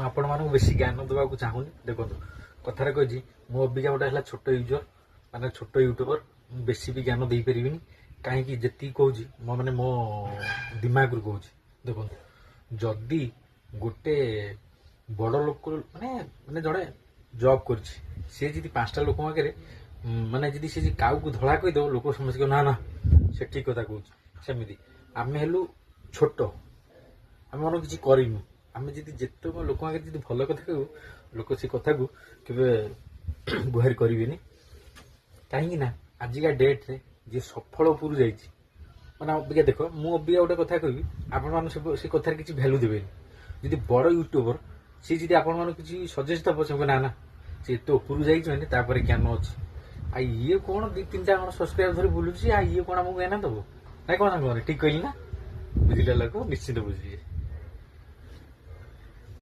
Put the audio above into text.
आपण मानक बेसी ज्ञान देवाक चाहूनी देखो कथार कही मो अबिका गोटे है छोट यूजर माने छोट यूट्यूबर बेसी भी ज्ञान दे पारि कहीं जी कौच मो मैंने मो दिमाग रू कौच देखो जदि गोटे बड़ लोक माने माने जड़े जॉब कर सी जी 5टा लोक आगे माने जी सी काऊ को धड़ा कहीदेव लोक समझ ना ना से ठीक कथा कौच सेमती आम हेलु छोट आम मन किसी करूँ आम जी जिते लोक आगे जी भल कथा कहू लोक से कथा को केवे गुहारि करेनि कहीं आजिका डेट रे जी सफल उपरू जा मैंने अबिका देख मु अबिका गोटे कथा कहि आपण से कथार किसी भैल्यू देवेनि जी बड़ यूट्यूबर सी जी आपण किसी सजेस्ट दब से ना ना सी एत उपरू जापर ज्ञान अच्छी आ ये कौन 2-3टा कौन सब्सक्राइब धरी बुलूसी आ ये कौन आमको ज्ञान दब ना कौन सांग ठीक कहली ना बुझिले लोक निश्चित बुझे।